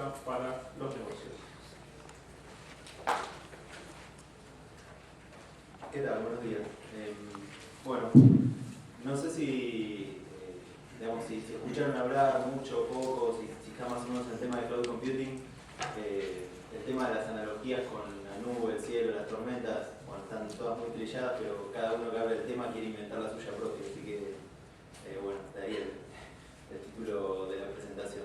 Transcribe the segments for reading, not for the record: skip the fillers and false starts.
tecnológica para los negocios. ¿Qué tal? Buenos días. Bueno, no sé si, si escucharon hablar mucho o poco, si está más o menos el tema de cloud computing, el tema de las analogías con la nube, el cielo, las tormentas, bueno, están todas muy trilladas, pero cada uno que habla del tema quiere inventar la suya propia, así que, bueno, de ahí el título de la presentación.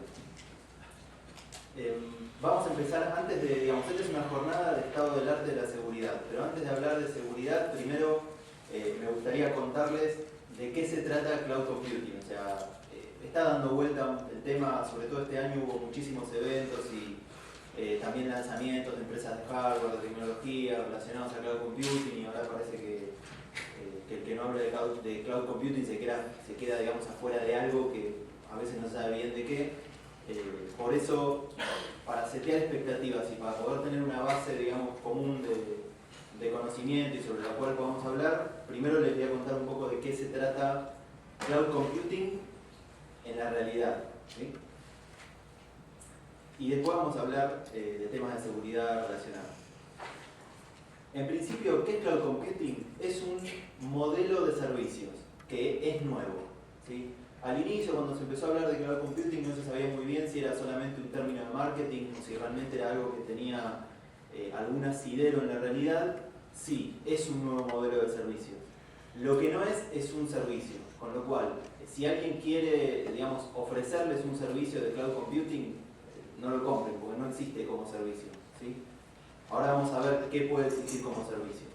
Vamos a empezar antes de, esta es una jornada de estado del arte de la seguridad, pero antes de hablar de seguridad, primero me gustaría contarles de qué se trata Cloud Computing. O sea, está dando vuelta el tema, sobre todo este año hubo muchísimos eventos y también lanzamientos de empresas de hardware, de tecnología relacionados a Cloud Computing, y ahora parece que el que no hable de Cloud Computing se queda digamos, afuera de algo que a veces no sabe bien de qué. Por eso, para setear expectativas y para poder tener una base, digamos, común de conocimiento y sobre la cual podamos hablar, primero les voy a contar un poco de qué se trata Cloud Computing en la realidad, ¿sí? Y después vamos a hablar de temas de seguridad relacionados. En principio, ¿qué es Cloud Computing? Es un modelo de servicios que es nuevo, ¿sí? Al inicio, cuando se empezó a hablar de Cloud Computing, no se sabía muy bien si era solamente un término de marketing o si realmente era algo que tenía algún asidero en la realidad. Sí, es un nuevo modelo de servicio. Lo que no es un servicio, con lo cual, si alguien quiere, digamos, ofrecerles un servicio de Cloud Computing, no lo compren, porque no existe como servicio, ¿sí? Ahora vamos a ver qué puede existir como servicio.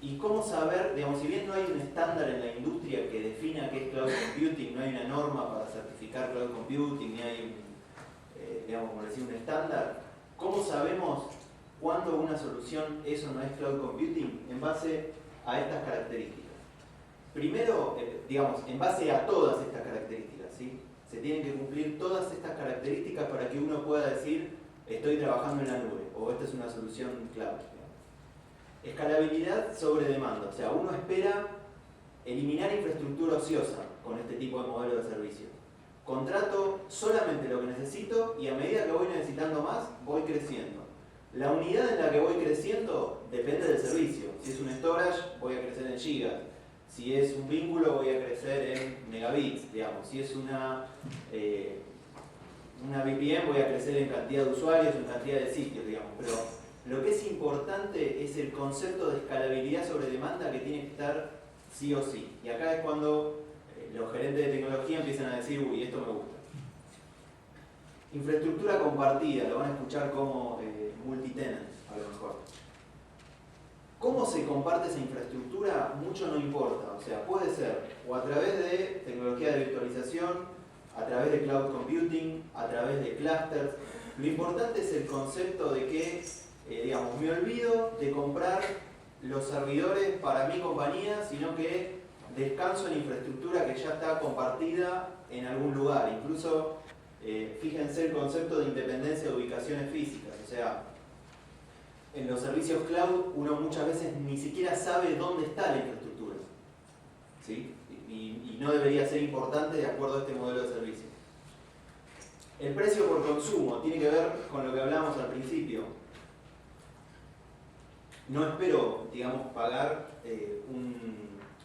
Y cómo saber, digamos, si bien no hay un estándar en la industria que defina qué es Cloud Computing, no hay una norma para certificar Cloud Computing, ni hay un estándar, ¿cómo sabemos cuándo una solución es o no es Cloud Computing? En base a estas características. Primero, en base a todas estas características, ¿sí? Se tienen que cumplir todas estas características para que uno pueda decir, estoy trabajando en la nube, o esta es una solución cloud. Escalabilidad sobre demanda, o sea, uno espera eliminar infraestructura ociosa con este tipo de modelo de servicio. Contrato solamente lo que necesito y a medida que voy necesitando más, voy creciendo. La unidad en la que voy creciendo depende del servicio. Si es un storage, voy a crecer en gigas. Si es un vínculo, voy a crecer en megabits, digamos. Si es una VPN, voy a crecer en cantidad de usuarios, en cantidad de sitios, digamos. Pero lo que es importante es el concepto de escalabilidad sobre demanda que tiene que estar sí o sí. Y acá es cuando los gerentes de tecnología empiezan a decir, uy, esto me gusta. Infraestructura compartida, lo van a escuchar como multitenant, a lo mejor. ¿Cómo se comparte esa infraestructura? Mucho no importa. O sea, puede ser o a través de tecnología de virtualización, a través de cloud computing, a través de clusters. Lo importante es el concepto de que me olvido de comprar los servidores para mi compañía, sino que descanso en infraestructura que ya está compartida en algún lugar. Incluso, fíjense el concepto de independencia de ubicaciones físicas. O sea, en los servicios cloud uno muchas veces ni siquiera sabe dónde está la infraestructura, ¿sí? Y no debería ser importante de acuerdo a este modelo de servicio. El precio por consumo tiene que ver con lo que hablábamos al principio. No espero, pagar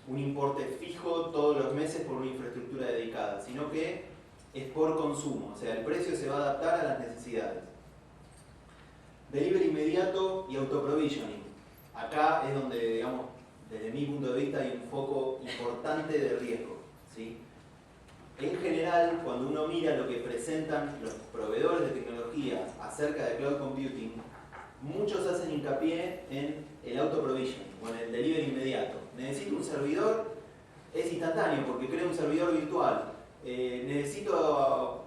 un importe fijo todos los meses por una infraestructura dedicada, sino que es por consumo, o sea, el precio se va a adaptar a las necesidades. Delivery inmediato y auto-provisioning. Acá es donde, desde mi punto de vista hay un foco importante de riesgo, ¿sí? En general, cuando uno mira lo que presentan los proveedores de tecnología acerca de cloud computing, muchos hacen hincapié en el auto-provisioning o en el delivery inmediato. Necesito un servidor, es instantáneo porque creo un servidor virtual. Necesito,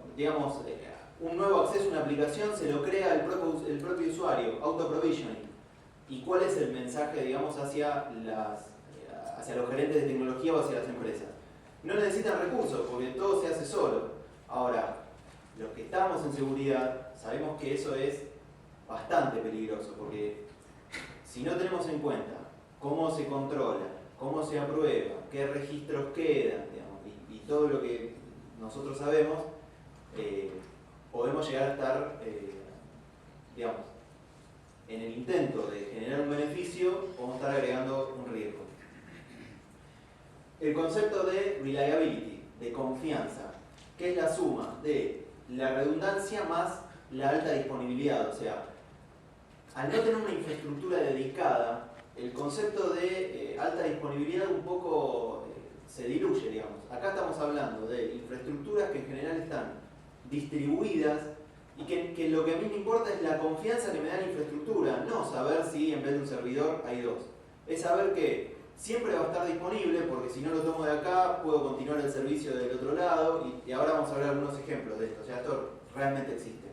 un nuevo acceso a una aplicación, se lo crea el propio usuario, auto-provisioning. ¿Y cuál es el mensaje, hacia los gerentes de tecnología o hacia las empresas? No necesitan recursos porque todo se hace solo. Ahora, los que estamos en seguridad sabemos que eso es bastante peligroso porque si no tenemos en cuenta cómo se controla, cómo se aprueba, qué registros quedan, y todo lo que nosotros sabemos, podemos llegar a estar, digamos, en el intento de generar un beneficio, podemos estar agregando un riesgo. El concepto de reliability, de confianza, que es la suma de la redundancia más la alta disponibilidad. O sea, al no tener una infraestructura dedicada, el concepto de alta disponibilidad un poco se diluye, digamos. Acá estamos hablando de infraestructuras que en general están distribuidas y que lo que a mí me importa es la confianza que me da la infraestructura, no saber si en vez de un servidor hay dos. Es saber que siempre va a estar disponible, porque si no lo tomo de acá, puedo continuar el servicio del otro lado, y ahora vamos a ver algunos ejemplos de esto. O sea, esto realmente existe.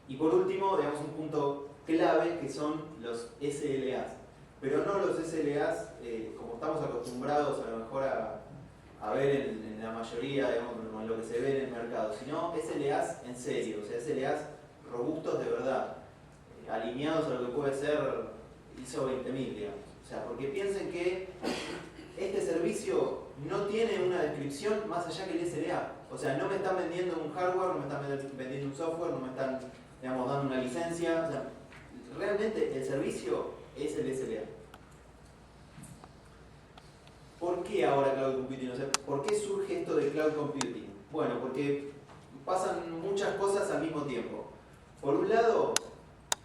Y por último, digamos un punto clave, que son los SLAs. Pero no los SLAs como estamos acostumbrados a lo mejor a ver en la mayoría, digamos, en lo que se ve en el mercado, sino SLAs en serio, o sea, SLAs robustos de verdad, alineados a lo que puede ser ISO 20000, digamos. O sea, porque piensen que este servicio no tiene una descripción más allá que el SLA. O sea, no me están vendiendo un hardware, no me están vendiendo un software, no me están, digamos, dando una licencia. O sea, realmente el servicio es el SLA. ¿Por qué ahora Cloud Computing? O sea, ¿por qué surge esto de Cloud Computing? Bueno, porque pasan muchas cosas al mismo tiempo. Por un lado,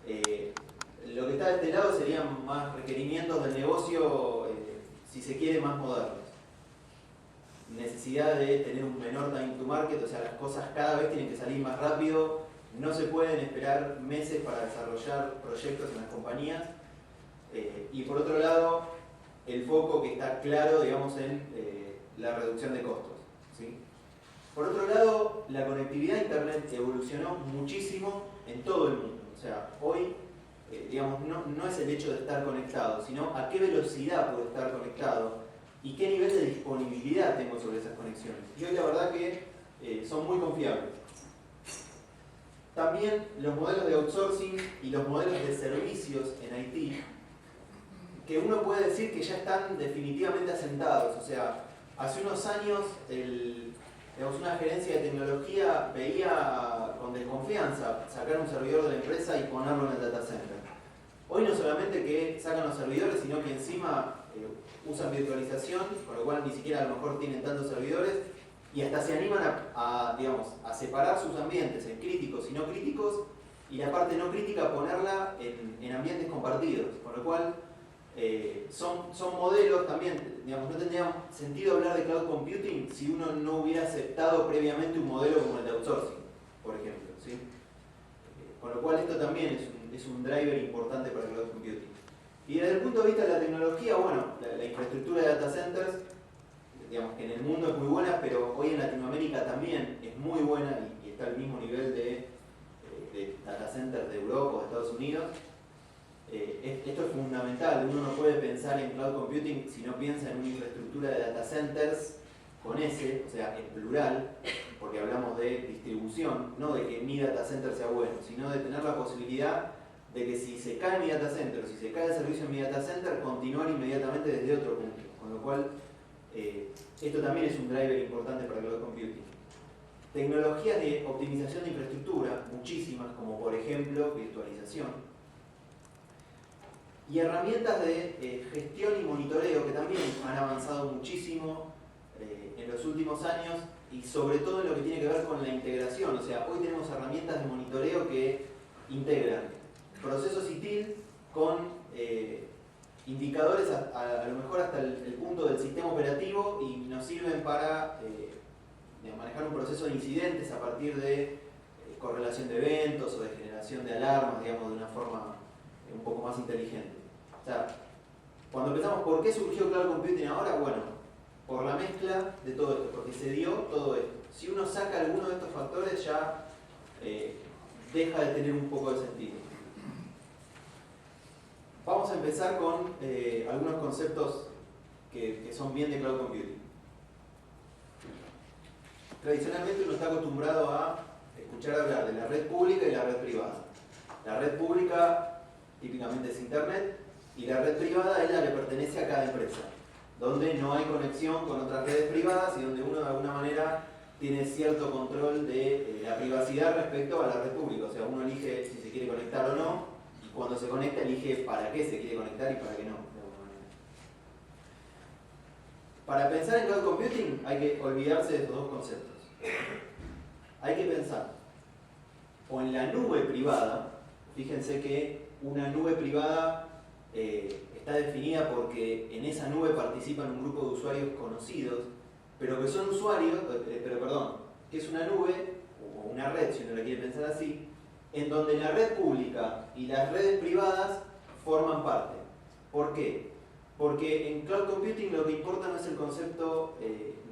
lo que está de este lado serían más requerimientos del negocio, si se quiere, más modernos. Necesidad de tener un menor time to market, o sea, las cosas cada vez tienen que salir más rápido, no se pueden esperar meses para desarrollar proyectos en las compañías. Y por otro lado, el foco que está claro, digamos, en la reducción de costos, ¿sí? Por otro lado, la conectividad a Internet evolucionó muchísimo en todo el mundo. O sea, hoy, digamos, no es el hecho de estar conectado, sino a qué velocidad puedo estar conectado y qué nivel de disponibilidad tengo sobre esas conexiones. Y hoy la verdad que son muy confiables. También los modelos de outsourcing y los modelos de servicios en IT, que uno puede decir que ya están definitivamente asentados. O sea, hace unos años digamos, una gerencia de tecnología veía con desconfianza sacar un servidor de la empresa y ponerlo en el data center. Hoy no solamente que sacan los servidores, sino que encima usan virtualización, con lo cual ni siquiera a lo mejor tienen tantos servidores, y hasta se animan digamos, a separar sus ambientes en críticos y no críticos, y la parte no crítica ponerla en ambientes compartidos, con lo cual son modelos también, digamos, no tendría sentido hablar de cloud computing si uno no hubiera aceptado previamente un modelo como el de outsourcing, por ejemplo, ¿sí? Con lo cual esto también es un driver importante para el cloud computing. Y desde el punto de vista de la tecnología, bueno, la infraestructura de data centers, digamos que en el mundo es muy buena, pero hoy en Latinoamérica también es muy buena y está al mismo nivel de data centers de Europa o de Estados Unidos. Esto es fundamental. Uno no puede pensar en cloud computing si no piensa en una infraestructura de data centers con S, o sea, en plural, porque hablamos de distribución, no de que mi data center sea bueno, sino de tener la posibilidad de que si se cae mi data center, o si se cae el servicio en mi data center, continuar inmediatamente desde otro punto. Con lo cual, esto también es un driver importante para cloud computing. Tecnologías de optimización de infraestructura, muchísimas, como por ejemplo virtualización. Y herramientas de gestión y monitoreo que también han avanzado muchísimo en los últimos años, y sobre todo en lo que tiene que ver con la integración. O sea, hoy tenemos herramientas de monitoreo que integran procesos ITIL con indicadores a lo mejor hasta el punto del sistema operativo, y nos sirven para manejar un proceso de incidentes a partir de correlación de eventos o de generación de alarmas, digamos, de una forma un poco más inteligente. O sea, cuando pensamos por qué surgió Cloud Computing ahora, bueno, por la mezcla de todo esto, porque se dio todo esto. Si uno saca alguno de estos factores, ya deja de tener un poco de sentido. Vamos a empezar con algunos conceptos que son bien de Cloud Computing. Tradicionalmente uno está acostumbrado a escuchar hablar de la red pública y la red privada. La red pública típicamente es Internet, y la red privada es la que pertenece a cada empresa, donde no hay conexión con otras redes privadas y donde uno de alguna manera tiene cierto control de la privacidad respecto a la red pública. O sea, uno elige si se quiere conectar o no, y cuando se conecta elige para qué se quiere conectar y para qué no. Para pensar en cloud computing hay que olvidarse de estos dos conceptos. Hay que pensar o en la nube privada. Fíjense que una nube privada está definida porque en esa nube participan un grupo de usuarios conocidos, pero que son usuarios, que es una nube o una red, si uno la quiere pensar así, en donde la red pública y las redes privadas forman parte. ¿Por qué? Porque en cloud computing lo que importa no es el concepto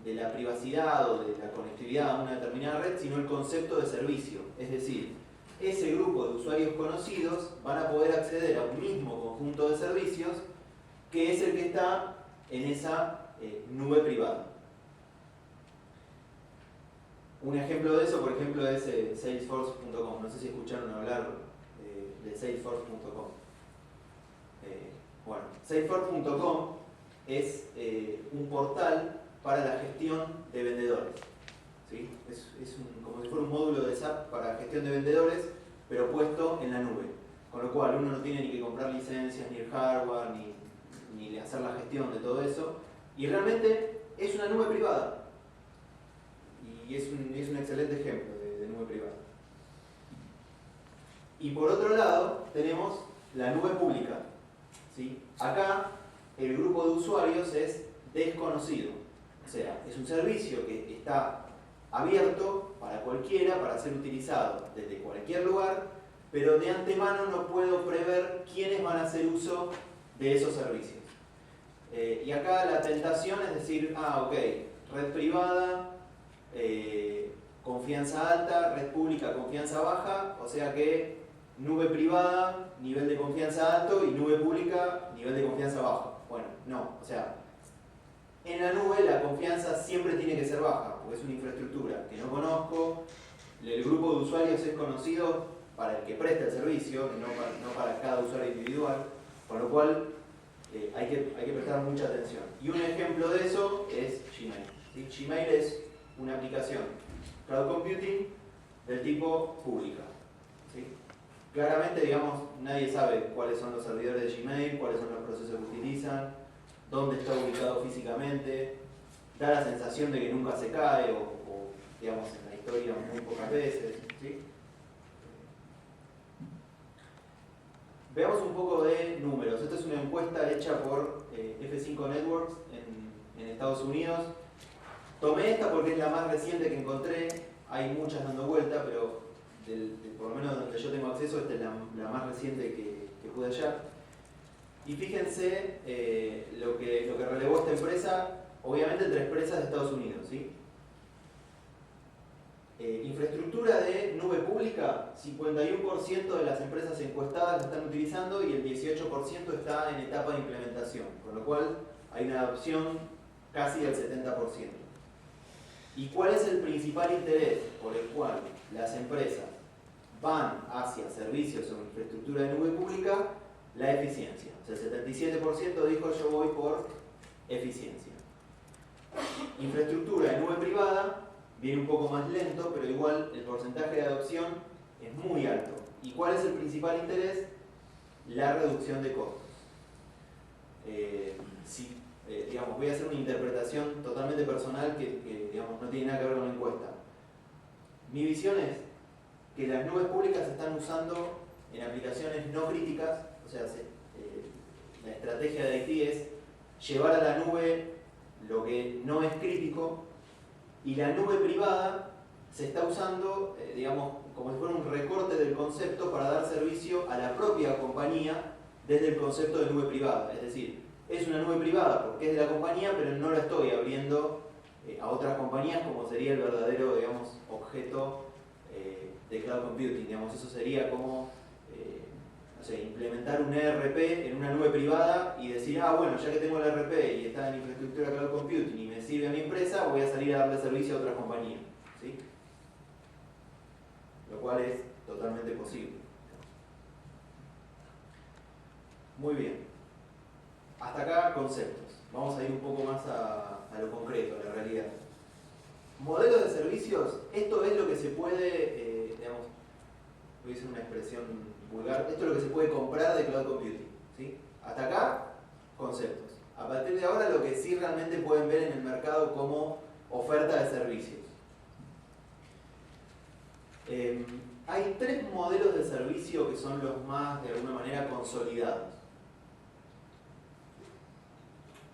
de la privacidad o de la conectividad a una determinada red, sino el concepto de servicio. Es decir, ese grupo de usuarios conocidos van a poder acceder a un mismo conjunto de servicios que es el que está en esa nube privada. Un ejemplo de eso, por ejemplo, es Salesforce.com. No sé si escucharon hablar de Salesforce.com. Bueno, Salesforce.com es un portal para la gestión de vendedores. ¿Sí? Es como si fuera un módulo de SAP para gestión de vendedores, pero puesto en la nube. Con lo cual uno no tiene ni que comprar licencias, ni el hardware, ni hacer la gestión de todo eso. Y realmente es una nube privada. Y es un excelente ejemplo de nube privada. Y por otro lado tenemos la nube pública. ¿Sí? Acá el grupo de usuarios es desconocido. O sea, es un servicio que está abierto para cualquiera, para ser utilizado desde cualquier lugar, pero de antemano no puedo prever quiénes van a hacer uso de esos servicios. Y acá la tentación es decir, ok, red privada, confianza alta, red pública, confianza baja, o sea que nube privada, nivel de confianza alto, y nube pública, nivel de confianza bajo. Bueno, no, o sea, en la nube la confianza siempre tiene que ser baja, porque es una infraestructura que no conozco, el grupo de usuarios es conocido para el que presta el servicio, no para cada usuario individual, con lo cual hay que prestar mucha atención. Y un ejemplo de eso es Gmail. ¿Sí? Gmail es una aplicación cloud computing del tipo pública. ¿Sí? Claramente, digamos, nadie sabe cuáles son los servidores de Gmail, cuáles son los procesos que utilizan, dónde está ubicado físicamente, da la sensación de que nunca se cae o digamos, en la historia muy pocas veces. ¿Sí? Veamos un poco de números. Esta es una encuesta hecha por F5 Networks en Estados Unidos. Tomé esta porque es la más reciente que encontré. Hay muchas dando vuelta, pero por lo menos donde yo tengo acceso, esta es la más reciente que pude hallar. Y fíjense lo que relevó esta empresa, obviamente entre empresas de Estados Unidos. ¿Sí? Infraestructura de nube pública, 51% de las empresas encuestadas la están utilizando y el 18% está en etapa de implementación, con lo cual hay una adopción casi del 70%. ¿Y cuál es el principal interés por el cual las empresas van hacia servicios o infraestructura de nube pública? La eficiencia. O sea, el 77% dijo yo voy por eficiencia. Infraestructura de nube privada viene un poco más lento, pero igual el porcentaje de adopción es muy alto. ¿Y cuál es el principal interés? La reducción de costos. Digamos, voy a hacer una interpretación totalmente personal que digamos, no tiene nada que ver con la encuesta. Mi visión es que las nubes públicas se están usando en aplicaciones no críticas, o sea, la estrategia de IT es llevar a la nube lo que no es crítico, y la nube privada se está usando, digamos, como si fuera un recorte del concepto para dar servicio a la propia compañía desde el concepto de nube privada. Es decir, es una nube privada porque es de la compañía, pero no la estoy abriendo a otras compañías como sería el verdadero, digamos, objeto de cloud computing. Digamos, eso sería como no sé, implementar un ERP en una nube privada y decir, bueno, ya que tengo el ERP y está en infraestructura cloud computing y me sirve a mi empresa, voy a salir a darle servicio a otras compañías. ¿Sí? Lo cual es totalmente posible. Muy bien. Hasta acá conceptos. Vamos a ir un poco más a lo concreto, a la realidad. modelos de servicios, esto es lo que se puede, digamos, voy a usar una expresión vulgar, esto es lo que se puede comprar de cloud computing, ¿sí? Hasta acá, conceptos. A partir de ahora, lo que sí realmente pueden ver en el mercado como oferta de servicios. Hay tres modelos de servicio que son los más, de alguna manera, consolidados.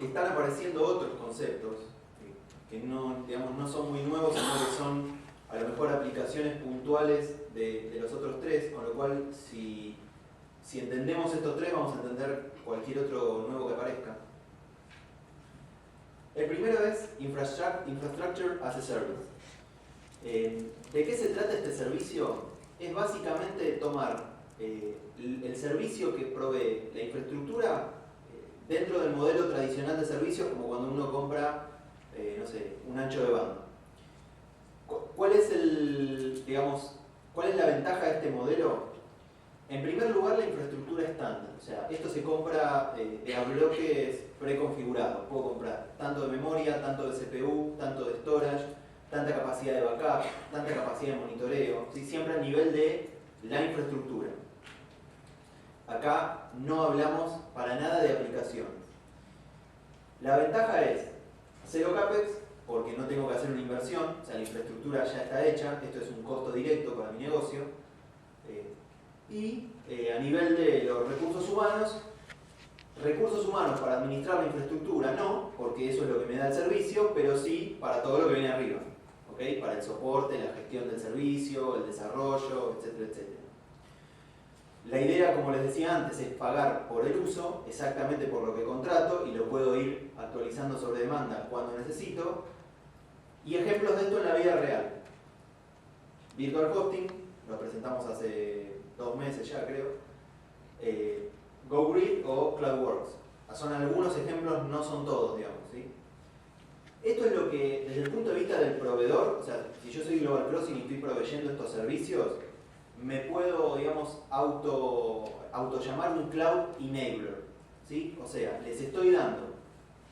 Están apareciendo otros conceptos que no, digamos, no son muy nuevos, sino que son a lo mejor aplicaciones puntuales de los otros tres, con lo cual si entendemos estos tres vamos a entender cualquier otro nuevo que aparezca. El primero es Infrastructure as a Service. ¿De qué se trata este servicio? Es básicamente tomar el servicio que provee la infraestructura dentro del modelo tradicional de servicios, como cuando uno compra, no sé, un ancho de banda. ¿Cuál es la ventaja de este modelo? En primer lugar, la infraestructura estándar. O sea, esto se compra a bloques preconfigurados. Puedo comprar tanto de memoria, tanto de CPU, tanto de storage, tanta capacidad de backup, tanta capacidad de monitoreo, ¿sí? Siempre a nivel de la infraestructura. Acá no hablamos para nada de aplicaciones. La ventaja es cero CAPEX, porque no tengo que hacer una inversión, o sea, la infraestructura ya está hecha, esto es un costo directo para mi negocio. Y a nivel de los recursos humanos para administrar la infraestructura no, porque eso es lo que me da el servicio, pero sí para todo lo que viene arriba. ¿Okay? Para el soporte, la gestión del servicio, el desarrollo, etcétera, etcétera. La idea, como les decía antes, es pagar por el uso, exactamente por lo que contrato, y lo puedo ir actualizando sobre demanda cuando necesito. Y ejemplos de esto en la vida real. Virtual Hosting, lo presentamos hace 2 meses ya, creo. GoGrid o CloudWorks. Son algunos ejemplos, no son todos, digamos, ¿sí? Esto es lo que, desde el punto de vista del proveedor, o sea, si yo soy Global Crossing y estoy proveyendo estos servicios, me puedo, digamos, autollamar un Cloud Enabler, ¿sí? O sea, les estoy dando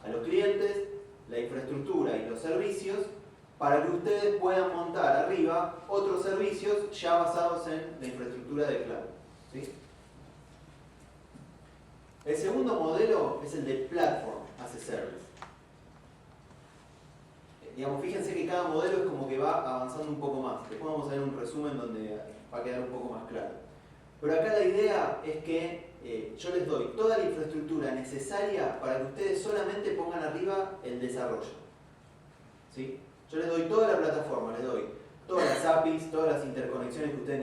a los clientes la infraestructura y los servicios para que ustedes puedan montar arriba otros servicios ya basados en la infraestructura de cloud, ¿sí? El segundo modelo es el de Platform as a Service. Digamos, fíjense que cada modelo es como que va avanzando un poco más. Después vamos a ver un resumen donde va a quedar un poco más claro. Pero acá la idea es que yo les doy toda la infraestructura necesaria para que ustedes solamente pongan arriba el desarrollo, ¿sí? Yo les doy toda la plataforma, les doy todas las APIs, todas las interconexiones que ustedes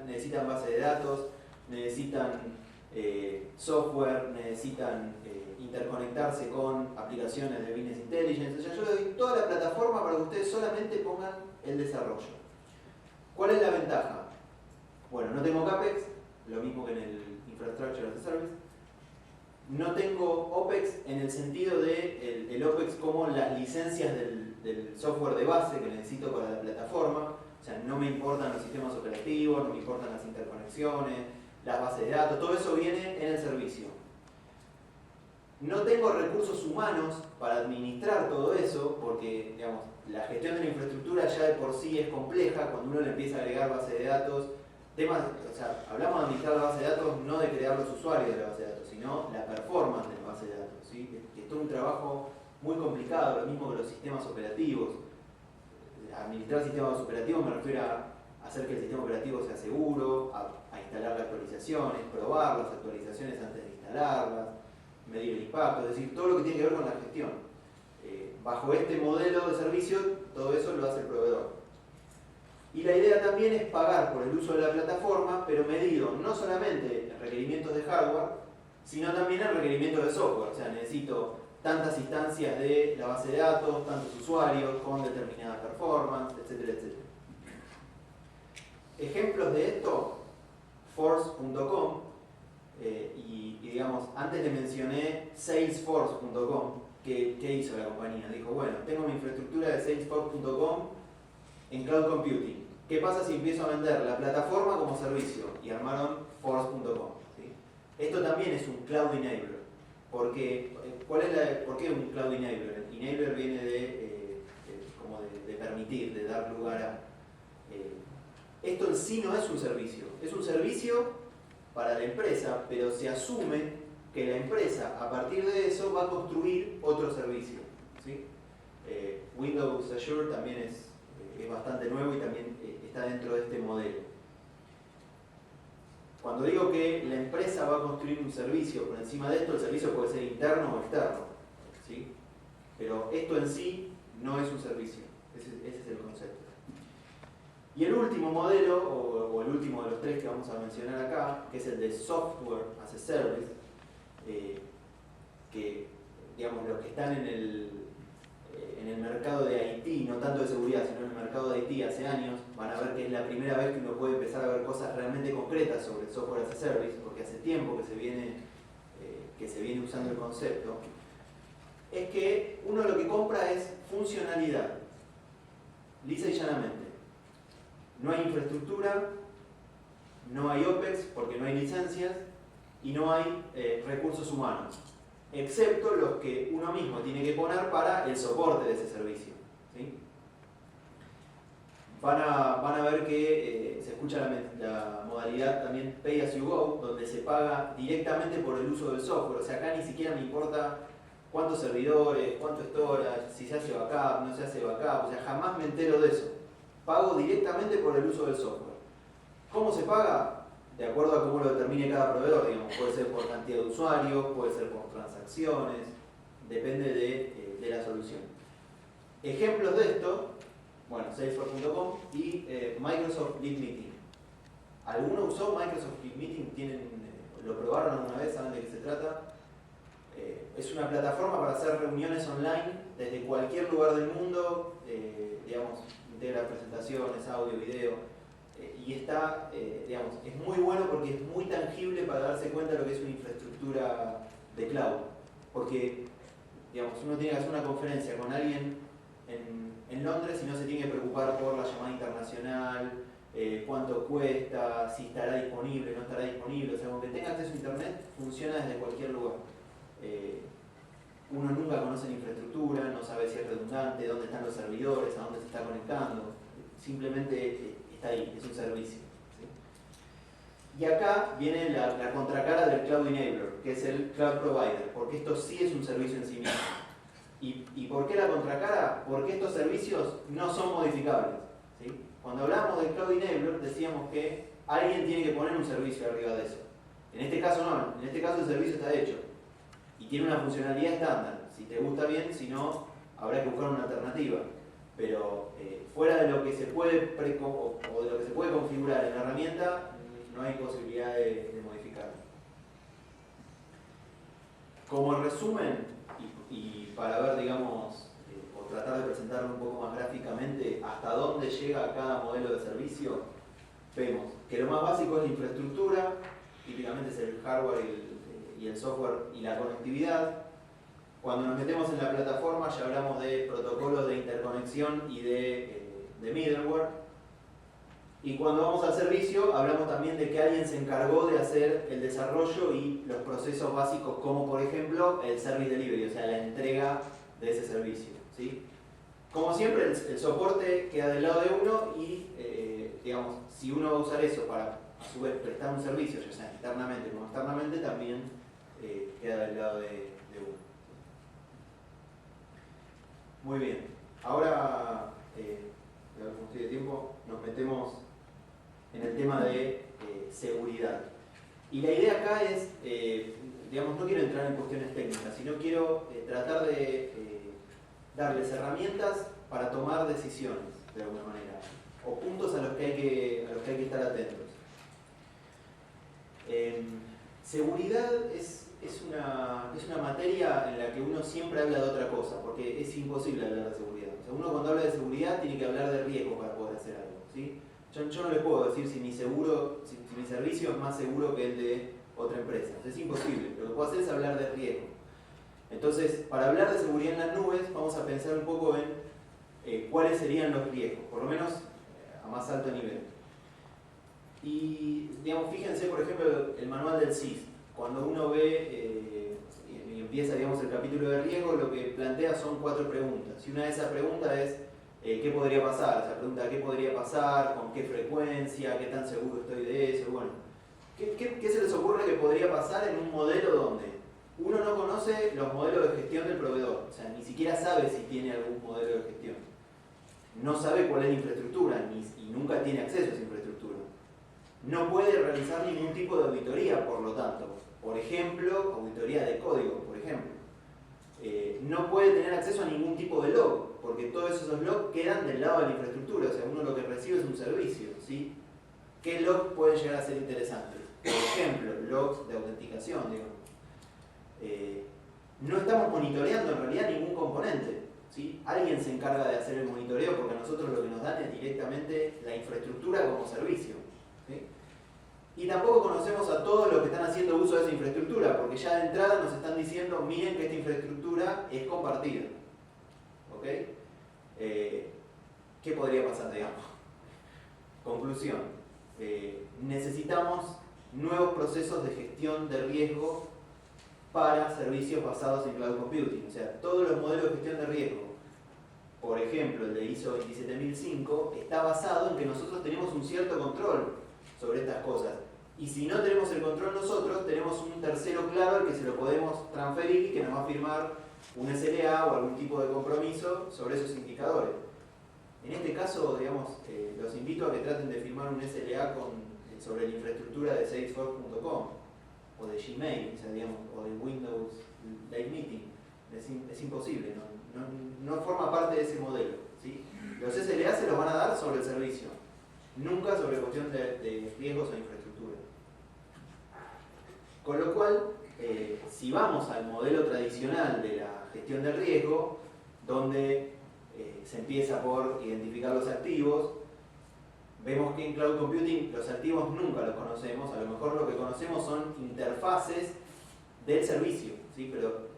necesitan base de datos, necesitan software, necesitan interconectarse con aplicaciones de business intelligence. O sea, yo les doy toda la plataforma para que ustedes solamente pongan el desarrollo. ¿Cuál es la ventaja? Bueno, no tengo CAPEX, lo mismo que en el Infrastructure as a Service. No tengo OPEX en el sentido de el OPEX como las licencias del software de base que necesito para la plataforma. O sea, no me importan los sistemas operativos, no me importan las interconexiones, las bases de datos, todo eso viene en el servicio. No tengo recursos humanos para administrar todo eso, porque digamos, la gestión de la infraestructura ya de por sí es compleja cuando uno le empieza a agregar base de datos. O sea, hablamos de administrar la base de datos, no de crear los usuarios de la base de datos, sino la performance de la base de datos, ¿sí? Es todo un trabajo muy complicado, lo mismo que los sistemas operativos. Administrar sistemas operativos me refiero a hacer que el sistema operativo sea seguro, a instalar las actualizaciones, probar las actualizaciones antes de instalarlas, medir el impacto, es decir, todo lo que tiene que ver con la gestión. Bajo este modelo de servicio, todo eso lo hace el proveedor. Y la idea también es pagar por el uso de la plataforma, pero medido no solamente en requerimientos de hardware, sino también en requerimientos de software. O sea, necesito tantas instancias de la base de datos, tantos usuarios con determinada performance, etcétera, etcétera. Ejemplos de esto, force.com, y digamos, antes le mencioné salesforce.com. ¿Qué hizo la compañía? Dijo, bueno, tengo mi infraestructura de salesforce.com en cloud computing. ¿Qué pasa si empiezo a vender la plataforma como servicio? Y armaron force.com, ¿sí? Esto también es un cloud enabler. ¿Por qué un cloud enabler? Enabler viene de de permitir, de dar lugar a. Esto en sí no es un servicio para la empresa, pero se asume que la empresa a partir de eso va a construir otro servicio, ¿sí? Windows Azure también es bastante nuevo y también está dentro de este modelo. Cuando digo que la empresa va a construir un servicio por encima de esto, el servicio puede ser interno o externo, ¿sí? Pero esto en sí no es un servicio, ese es el concepto. Y el último modelo, o el último de los tres que vamos a mencionar acá, que es el de Software as a Service, que digamos los que están en el mercado de IT, no tanto de seguridad, sino en el mercado de IT hace años, van a ver que es la primera vez que uno puede empezar a ver cosas realmente concretas sobre el Software as a Service, porque hace tiempo que se viene usando el concepto. Es que uno lo que compra es funcionalidad, lisa y llanamente. No hay infraestructura, no hay OPEX porque no hay licencias y no hay recursos humanos, excepto los que uno mismo tiene que poner para el soporte de ese servicio, ¿sí? Van a ver que se escucha la modalidad también Pay as you go, donde se paga directamente por el uso del software. O sea, acá ni siquiera me importa cuántos servidores, cuánto storage, si se hace backup, no se hace backup, o sea, jamás me entero de eso. Pago directamente por el uso del software. ¿Cómo se paga? De acuerdo a cómo lo determine cada proveedor, digamos. Puede ser por cantidad de usuarios, puede ser por transacciones, depende de la solución. Ejemplos de esto, bueno, Salesforce.com y Microsoft Lead Meeting. ¿Alguno usó Microsoft Lead Meeting? ¿Lo probaron alguna vez? ¿Saben de qué se trata? Es una plataforma para hacer reuniones online desde cualquier lugar del mundo, digamos, integra presentaciones, audio, video, y está, digamos, es muy bueno porque es muy tangible para darse cuenta de lo que es una infraestructura de cloud. Porque, digamos, uno tiene que hacer una conferencia con alguien en Londres y no se tiene que preocupar por la llamada internacional, cuánto cuesta, si estará disponible, no estará disponible. O sea, aunque tenga acceso a internet, funciona desde cualquier lugar. Uno nunca conoce la infraestructura, no sabe si es redundante, dónde están los servidores, a dónde se está conectando. Simplemente está ahí, es un servicio, ¿sí? Y acá viene la contracara del Cloud Enabler, que es el Cloud Provider, porque esto sí es un servicio en sí mismo. ¿Y por qué la contracara? Porque estos servicios no son modificables, ¿sí? Cuando hablamos del Cloud Enabler decíamos que alguien tiene que poner un servicio arriba de eso. En este caso no, en este caso el servicio está hecho y tiene una funcionalidad estándar. Si te gusta bien, si no, habrá que buscar una alternativa. Pero fuera de lo que se puede o de lo que se puede configurar en la herramienta, no hay posibilidad de modificarlo. Como resumen, y para ver, digamos, o tratar de presentarlo un poco más gráficamente, hasta dónde llega cada modelo de servicio, vemos que lo más básico es la infraestructura, típicamente es el hardware y el software y la conectividad. Cuando nos metemos en la plataforma ya hablamos de protocolos de interconexión y de middleware. Y cuando vamos al servicio hablamos también de que alguien se encargó de hacer el desarrollo y los procesos básicos, como por ejemplo el service delivery, o sea, la entrega de ese servicio, ¿sí? Como siempre, el soporte queda del lado de uno y, digamos, si uno va a usar eso para, a su vez, prestar un servicio, ya sea internamente como externamente, también queda del lado de uno. Muy bien. Ahora, a ver cómo estoy de tiempo, nos metemos en el tema de seguridad. Y la idea acá es, digamos, no quiero entrar en cuestiones técnicas, sino quiero tratar de darles herramientas para tomar decisiones, de alguna manera, o puntos a los que hay que estar atentos. Seguridad es una materia en la que uno siempre habla de otra cosa, porque es imposible hablar de seguridad. O sea, uno cuando habla de seguridad tiene que hablar de riesgo para poder hacer algo, ¿sí? Yo no les puedo decir si mi servicio es más seguro que el de otra empresa. O sea, es imposible. Lo que puedo hacer es hablar de riesgo. Entonces, para hablar de seguridad en las nubes, vamos a pensar un poco en cuáles serían los riesgos, por lo menos a más alto nivel. Y, digamos, fíjense, por ejemplo, el manual del CIS. Cuando uno ve y empieza, digamos, el capítulo de riesgo, lo que plantea son 4 preguntas. Y una de esas preguntas es, ¿Qué podría pasar? Se pregunta ¿qué podría pasar? ¿Con qué frecuencia? ¿Qué tan seguro estoy de eso? Bueno, ¿qué se les ocurre que podría pasar en un modelo donde uno no conoce los modelos de gestión del proveedor? O sea, ni siquiera sabe si tiene algún modelo de gestión. No sabe cuál es la infraestructura y nunca tiene acceso a esa infraestructura. No puede realizar ningún tipo de auditoría, por lo tanto. Por ejemplo, auditoría de código, por ejemplo. No puede tener acceso a ningún tipo de log, porque todos esos logs quedan del lado de la infraestructura, o sea, uno lo que recibe es un servicio, ¿sí? ¿Qué log puede llegar a ser interesante? Por ejemplo, logs de autenticación, digamos. No estamos monitoreando en realidad ningún componente, ¿sí? Alguien se encarga de hacer el monitoreo porque a nosotros lo que nos dan es directamente la infraestructura como servicio, ¿sí? Y tampoco conocemos a todos los que están haciendo uso de esa infraestructura, porque ya de entrada nos están diciendo, miren que esta infraestructura es compartida. ¿Ok? ¿Qué podría pasar, digamos? Conclusión. Necesitamos nuevos procesos de gestión de riesgo para servicios basados en cloud computing. O sea, todos los modelos de gestión de riesgo, por ejemplo, el de ISO 27005, está basado en que nosotros tenemos un cierto control sobre estas cosas. Y si no tenemos el control nosotros, tenemos un tercero claro al que se lo podemos transferir y que nos va a firmar un SLA o algún tipo de compromiso sobre esos indicadores. En este caso, digamos, los invito a que traten de firmar un SLA sobre la infraestructura de Salesforce.com o de Gmail, o sea, digamos, o de Windows Live Meeting. Es imposible, no forma parte de ese modelo, ¿sí? Los SLA se los van a dar sobre el servicio, nunca sobre cuestión de riesgos o infraestructura. Con lo cual, si vamos al modelo tradicional de la gestión del riesgo, donde se empieza por identificar los activos, vemos que en Cloud Computing los activos nunca los conocemos, a lo mejor lo que conocemos son interfaces del servicio, ¿sí? Pero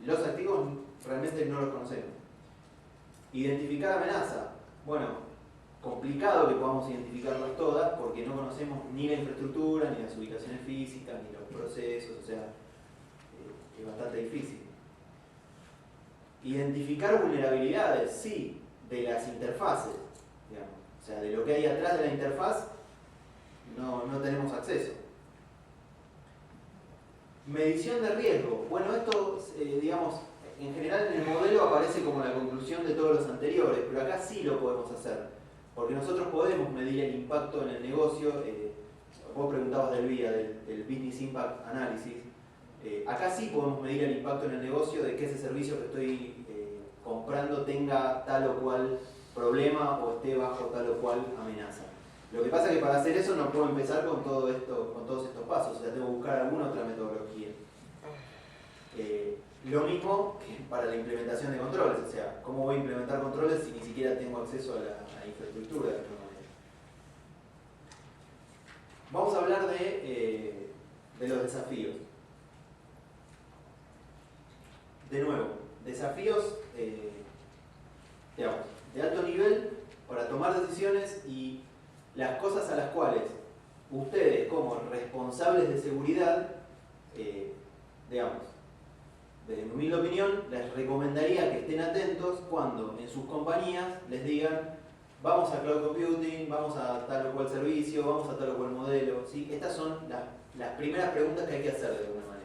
los activos realmente no los conocemos. Identificar amenaza. Bueno, complicado que podamos identificarlas todas porque no conocemos ni la infraestructura, ni las ubicaciones físicas, ni los procesos, o sea, es bastante difícil. Identificar vulnerabilidades, sí, de las interfaces, digamos. O sea, de lo que hay atrás de la interfaz no tenemos acceso. Medición de riesgo. Bueno, esto, digamos, en general en el modelo aparece como la conclusión de todos los anteriores, pero acá sí lo podemos hacer. Porque nosotros podemos medir el impacto en el negocio. Vos preguntabas del BIA, del Business Impact Analysis. Acá sí podemos medir el impacto en el negocio de que ese servicio que estoy comprando tenga tal o cual problema o esté bajo tal o cual amenaza. Lo que pasa es que para hacer eso no puedo empezar con todo esto, con todos estos pasos, o sea, tengo que buscar alguna otra metodología. Lo mismo que para la implementación de controles, o sea, ¿cómo voy a implementar controles si ni siquiera tengo acceso a la infraestructura de alguna manera? Vamos a hablar de los desafíos. De nuevo, desafíos digamos, de alto nivel para tomar decisiones y las cosas a las cuales ustedes como responsables de seguridad, digamos, desde mi humilde opinión, les recomendaría que estén atentos cuando en sus compañías les digan vamos a Cloud Computing, vamos a tal o cual servicio, vamos a tal o cual modelo, ¿sí? Estas son las primeras preguntas que hay que hacer de alguna manera.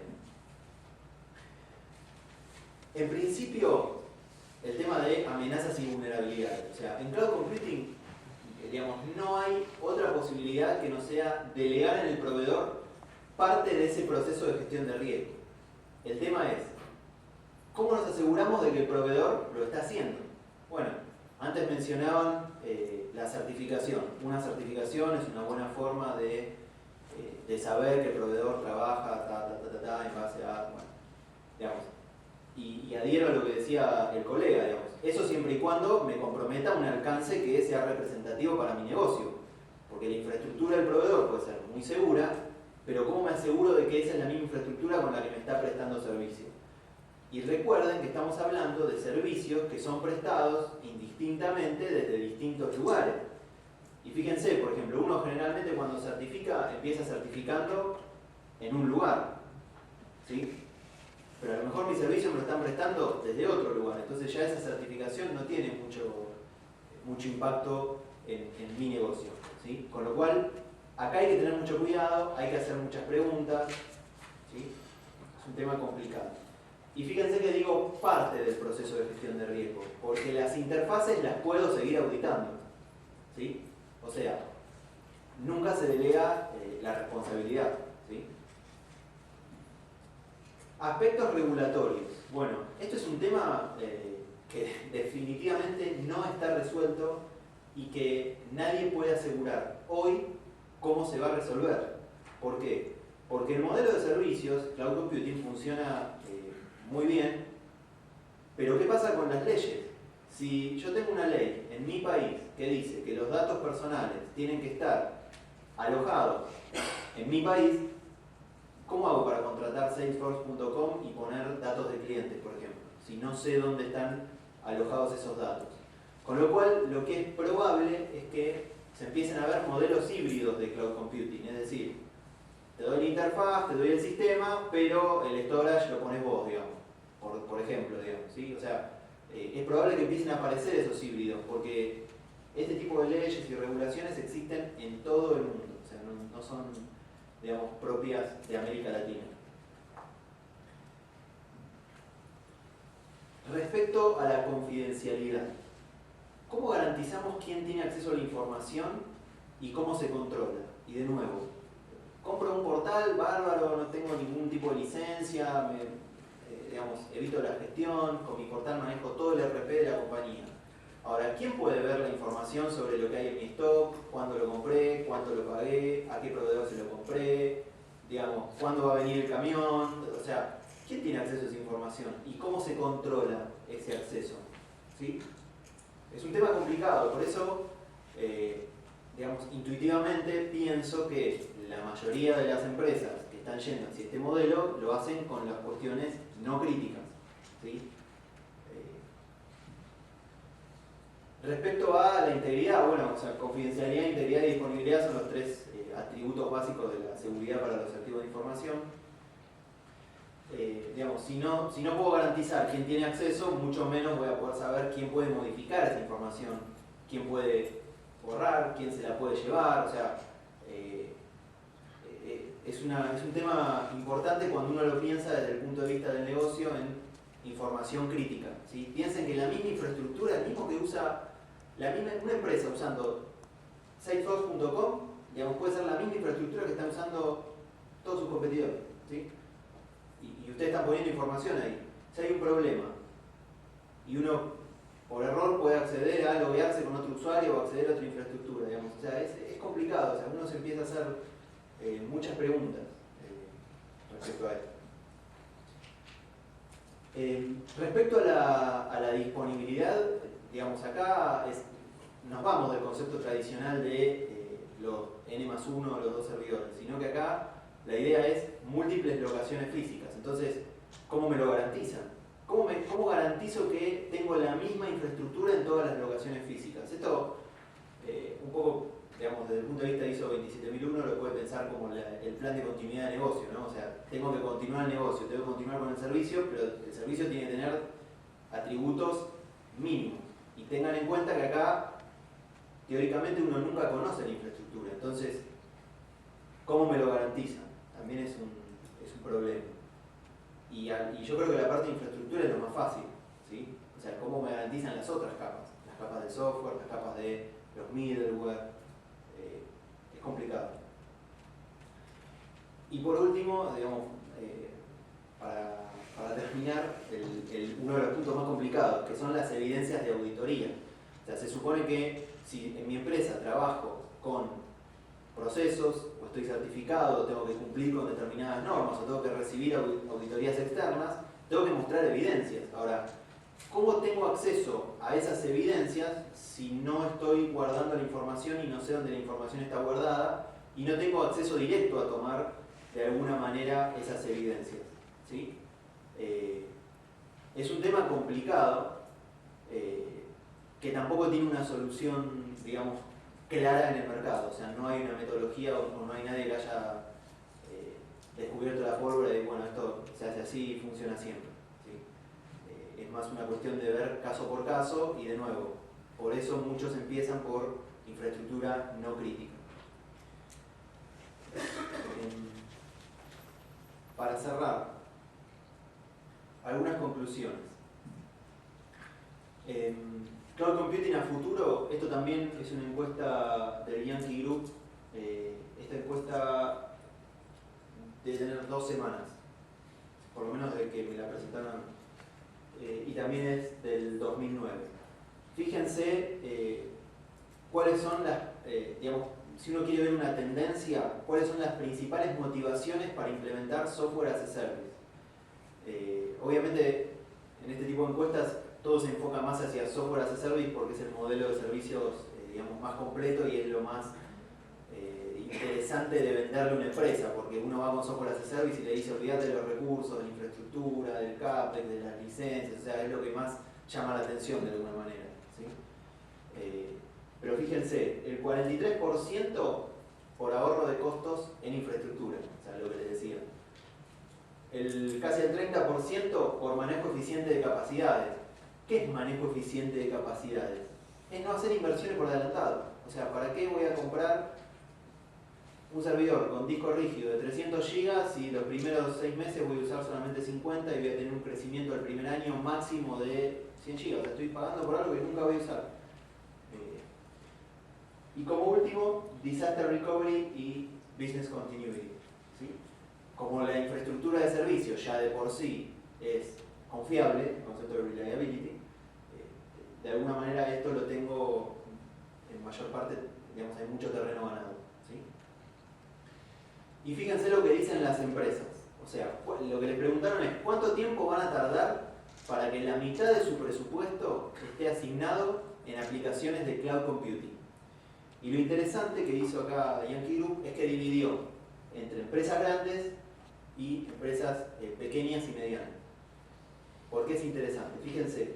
En principio, el tema de amenazas y vulnerabilidades. O sea, en Cloud Computing, digamos, no hay otra posibilidad que no sea delegar en el proveedor parte de ese proceso de gestión de riesgo. El tema es, ¿cómo nos aseguramos de que el proveedor lo está haciendo? Bueno, antes mencionaban la certificación. Una certificación es una buena forma de saber que el proveedor trabaja en base a, bueno, digamos, y adhiero a lo que decía el colega, digamos. Eso siempre y cuando me comprometa a un alcance que sea representativo para mi negocio. Porque la infraestructura del proveedor puede ser muy segura, pero ¿cómo me aseguro de que esa es la misma infraestructura con la que me está prestando servicio? Y recuerden que estamos hablando de servicios que son prestados indistintamente desde distintos lugares. Y fíjense, por ejemplo, uno generalmente cuando certifica, empieza certificando en un lugar, ¿sí? Pero a lo mejor mi servicio me lo están prestando desde otro lugar, entonces ya esa certificación no tiene mucho mucho impacto en mi negocio, ¿sí? Con lo cual, acá hay que tener mucho cuidado, hay que hacer muchas preguntas, ¿sí? Es un tema complicado. Y fíjense que digo parte del proceso de gestión de riesgo, porque las interfaces las puedo seguir auditando, ¿sí? O sea, nunca se delega la responsabilidad, ¿sí? Aspectos regulatorios. Bueno, esto es un tema que definitivamente no está resuelto y que nadie puede asegurar hoy cómo se va a resolver. ¿Por qué? Porque el modelo de servicios, Cloud Computing, funciona muy bien, pero ¿qué pasa con las leyes? Si yo tengo una ley en mi país que dice que los datos personales tienen que estar alojados en mi país, ¿cómo hago para contratar Salesforce.com y poner datos de clientes, por ejemplo? Si no sé dónde están alojados esos datos. Con lo cual, lo que es probable es que se empiecen a ver modelos híbridos de Cloud Computing, es decir, te doy la interfaz, te doy el sistema, pero el storage lo pones vos, digamos, por ejemplo, digamos, ¿sí? O sea, es probable que empiecen a aparecer esos híbridos, porque este tipo de leyes y regulaciones existen en todo el mundo, o sea, no son, digamos, propias de América Latina. Respecto a la confidencialidad, ¿cómo garantizamos quién tiene acceso a la información y cómo se controla? Y de nuevo, compro un portal, bárbaro, no tengo ningún tipo de licencia, digamos, evito la gestión, con mi portal manejo todo el RP de la compañía. Ahora, ¿quién puede ver la información sobre lo que hay en mi stock, cuándo lo compré, cuánto lo pagué, a qué proveedor se lo compré, digamos, cuándo va a venir el camión? O sea, ¿quién tiene acceso a esa información y cómo se controla ese acceso? ¿Sí? Es un tema complicado, por eso, digamos, intuitivamente pienso que la mayoría de las empresas que están yendo hacia este modelo lo hacen con las cuestiones no críticas, ¿sí? Respecto a la integridad, bueno, o sea, confidencialidad, integridad y disponibilidad son los tres atributos básicos de la seguridad para los archivos de información. Digamos, si no puedo garantizar quién tiene acceso, mucho menos voy a poder saber quién puede modificar esa información, quién puede borrar, quién se la puede llevar, o sea, es un tema importante cuando uno lo piensa desde el punto de vista del negocio en información crítica, ¿sí? Piensen que la misma infraestructura, el mismo que usa una empresa usando Salesforce.com, digamos, puede ser la misma infraestructura que están usando todos sus competidores, ¿sí? Y ustedes están poniendo información ahí. Si hay un problema y uno por error puede acceder a loguearse con otro usuario o acceder a otra infraestructura, digamos, o sea, es complicado, o sea, uno se empieza a hacer muchas preguntas respecto a esto. Respecto a la disponibilidad, digamos, acá nos vamos del concepto tradicional de los N+1 o los dos servidores, sino que acá la idea es múltiples locaciones físicas. Entonces, ¿cómo me lo garantizan? ¿Cómo garantizo que tengo la misma infraestructura en todas las locaciones físicas? Esto, un poco, digamos, desde el punto de vista de ISO 27001 lo puede pensar como el plan de continuidad de negocio, ¿no? O sea, tengo que continuar el negocio, tengo que continuar con el servicio, pero el servicio tiene que tener atributos mínimos. Y tengan en cuenta que acá, teóricamente, uno nunca conoce la infraestructura. Entonces, ¿cómo me lo garantizan? También es un problema. Y yo creo que la parte de infraestructura es lo más fácil, ¿sí? O sea, ¿cómo me garantizan las otras capas? Las capas de software, las capas de los middleware. Es complicado. Y por último, digamos, para terminar, uno de los puntos más complicados, que son las evidencias de auditoría. O sea, se supone que si en mi empresa trabajo con procesos, o estoy certificado, o tengo que cumplir con determinadas normas, o tengo que recibir auditorías externas, tengo que mostrar evidencias. Ahora, ¿cómo tengo acceso a esas evidencias si no estoy guardando la información y no sé dónde la información está guardada y no tengo acceso directo a tomar de alguna manera esas evidencias? ¿Sí? Es un tema complicado que tampoco tiene una solución, digamos, clara en el mercado. O sea, no hay una metodología o no hay nadie que haya descubierto la pólvora y bueno, esto se hace así y funciona siempre. ¿Sí? Es más una cuestión de ver caso por caso y de nuevo, Por eso muchos empiezan por infraestructura no crítica. Para cerrar, algunas conclusiones. Cloud Computing a futuro, esto también es una encuesta del Yankee Group. Esta encuesta debe tener 2 semanas, por lo menos desde que me la presentaron, y también es del 2009. Fíjense cuáles son las, digamos, si uno quiere ver una tendencia, cuáles son las principales motivaciones para implementar software as a service. Obviamente, en este tipo de encuestas, todo se enfoca más hacia software as a service porque es el modelo de servicios digamos, más completo y es lo más interesante de venderle a una empresa, porque uno va con software as a service y le dice olvídate de los recursos, de la infraestructura, del CAPEX, de las licencias, o sea, es lo que más llama la atención de alguna manera, ¿sí? Pero fíjense, el 43% por ahorro de costos en infraestructura, o sea, lo que les decía. Casi el 30% por manejo eficiente de capacidades. ¿Qué es manejo eficiente de capacidades? Es no hacer inversiones por adelantado. O sea, ¿para qué voy a comprar un servidor con disco rígido de 300 GB si los primeros 6 meses voy a usar solamente 50 y voy a tener un crecimiento el primer año máximo de 100 GB? O sea, estoy pagando por algo que nunca voy a usar. Y como último, Disaster Recovery y Business Continuity, ¿sí? Como la infraestructura de servicio ya de por sí es confiable, el concepto de reliability, de alguna manera esto lo tengo en mayor parte, digamos, hay mucho terreno ganado, ¿sí? Y fíjense lo que dicen las empresas. O sea, lo que les preguntaron es ¿cuánto tiempo van a tardar para que la mitad de su presupuesto esté asignado en aplicaciones de cloud computing? Y lo interesante que hizo acá Yankee Group es que dividió entre empresas grandes y empresas pequeñas y medianas. ¿Por qué es interesante? Fíjense,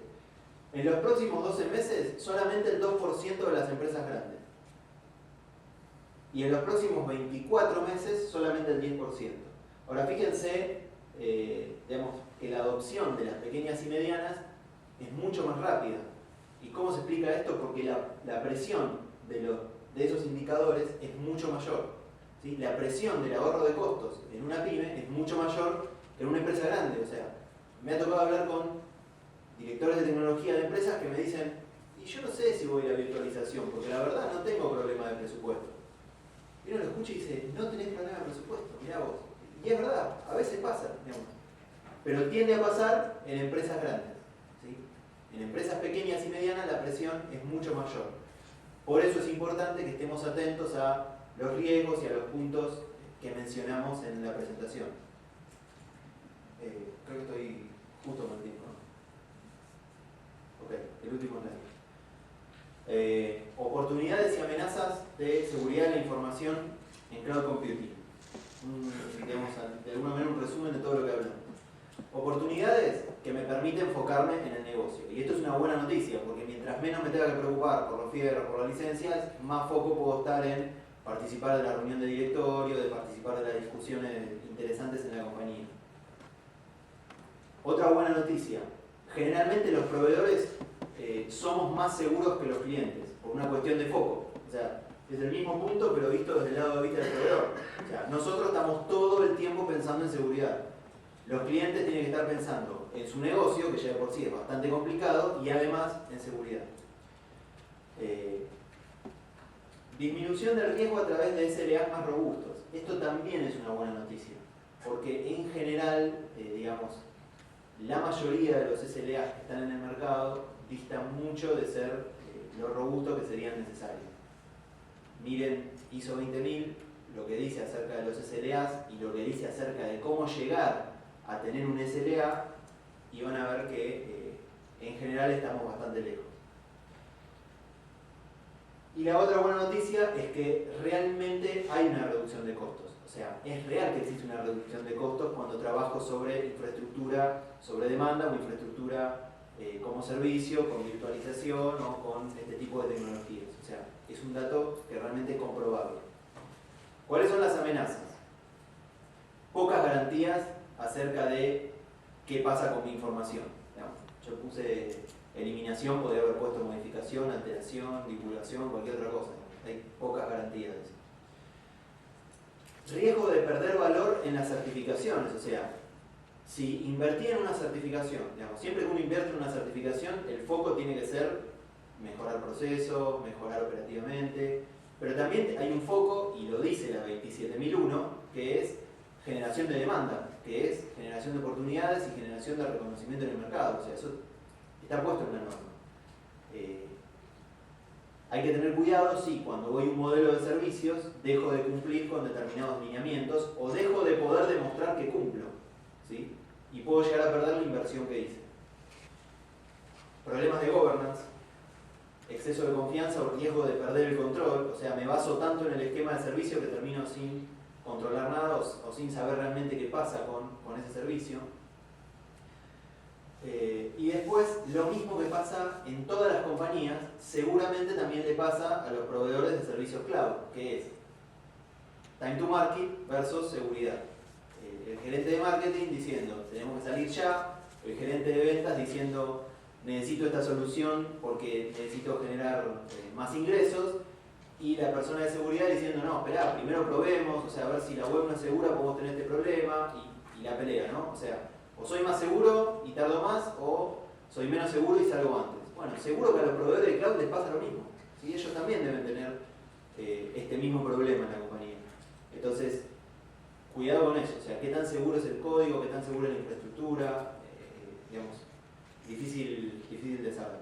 en los próximos 12 meses solamente el 2% de las empresas grandes. Y en los próximos 24 meses solamente el 10%. Ahora fíjense, digamos, que la adopción de las pequeñas y medianas es mucho más rápida. ¿Y cómo se explica esto? Porque la presión de esos indicadores es mucho mayor, ¿sí? La presión del ahorro de costos en una pyme es mucho mayor que en una empresa grande. O sea, me ha tocado hablar con directores de tecnología de empresas que me dicen y yo no sé si voy a la virtualización, porque la verdad no tengo problema de presupuesto. Y uno lo escucha y dice, no tenés problema de presupuesto, mirá vos. Y es verdad, a veces pasa, digamos. Pero tiende a pasar en empresas grandes, ¿sí? En empresas pequeñas y medianas la presión es mucho mayor. Por eso es importante que estemos atentos a los riesgos y a los puntos que mencionamos en la presentación. Creo que estoy justo con el tiempo, ¿no? Ok, el último slide. Oportunidades y amenazas de seguridad de la información en cloud computing. Digamos, de alguna manera un resumen de todo lo que hablamos. Oportunidades que me permiten enfocarme en el negocio. Y esto es una buena noticia, porque mientras menos me tenga que preocupar por los fierros, por las licencias, más foco puedo estar en participar de la reunión de directorio, de participar de las discusiones interesantes en la compañía. Otra buena noticia, generalmente los proveedores somos más seguros que los clientes, por una cuestión de foco. O sea, es el mismo punto, pero visto desde el lado de vista del proveedor. O sea, nosotros estamos todo el tiempo pensando en seguridad. Los clientes tienen que estar pensando en su negocio, que ya de por sí es bastante complicado, y además en seguridad. Disminución del riesgo a través de SLAs más robustos. Esto también es una buena noticia, porque en general, digamos, la mayoría de los SLAs que están en el mercado distan mucho de ser lo robusto que serían necesarios. Miren ISO 20000, lo que dice acerca de los SLAs y lo que dice acerca de cómo llegar a tener un SLA, y van a ver que en general estamos bastante lejos. Y la otra buena noticia es que realmente hay una reducción de costos. O sea, es real que existe una reducción de costos cuando trabajo sobre infraestructura sobre demanda o infraestructura como servicio, con virtualización o con este tipo de tecnologías. O sea, es un dato que realmente es comprobable. ¿Cuáles son las amenazas? Pocas garantías acerca de qué pasa con mi información. Digamos, yo puse Eliminación podría haber puesto modificación, alteración, divulgación, cualquier otra cosa. Hay pocas garantías de eso. Riesgo de perder valor en las certificaciones, o sea, si invertí en una certificación, digamos, siempre que uno invierte en una certificación, el foco tiene que ser mejorar procesos, mejorar operativamente, pero también hay un foco, y lo dice la 27001, que es generación de demanda, que es generación de oportunidades y generación de reconocimiento en el mercado, o sea, eso está puesto en una norma. Hay que tener cuidado si cuando voy a un modelo de servicios dejo de cumplir con determinados lineamientos o dejo de poder demostrar que cumplo, ¿sí? Y puedo llegar a perder la inversión que hice. Problemas de governance, exceso de confianza o riesgo de perder el control, o sea, me baso tanto en el esquema de servicio que termino sin controlar nada o sin saber realmente qué pasa con ese servicio. Y después, lo mismo que pasa en todas las compañías, seguramente también le pasa a los proveedores de servicios cloud, que es time to market versus seguridad. El gerente de marketing diciendo, tenemos que salir ya, el gerente de ventas diciendo, necesito esta solución porque necesito generar más ingresos, y la persona de seguridad diciendo, no, espera, primero probemos, o sea, a ver si la web no es segura, podemos tener este problema, y la pelea, ¿no? O sea, o soy más seguro y tardo más, o soy menos seguro y salgo antes. Bueno, seguro que a los proveedores de cloud les pasa lo mismo. ¿Sí? Ellos también deben tener este mismo problema en la compañía. Entonces, cuidado con eso. O sea, qué tan seguro es el código, qué tan segura es la infraestructura, digamos, difícil de saber.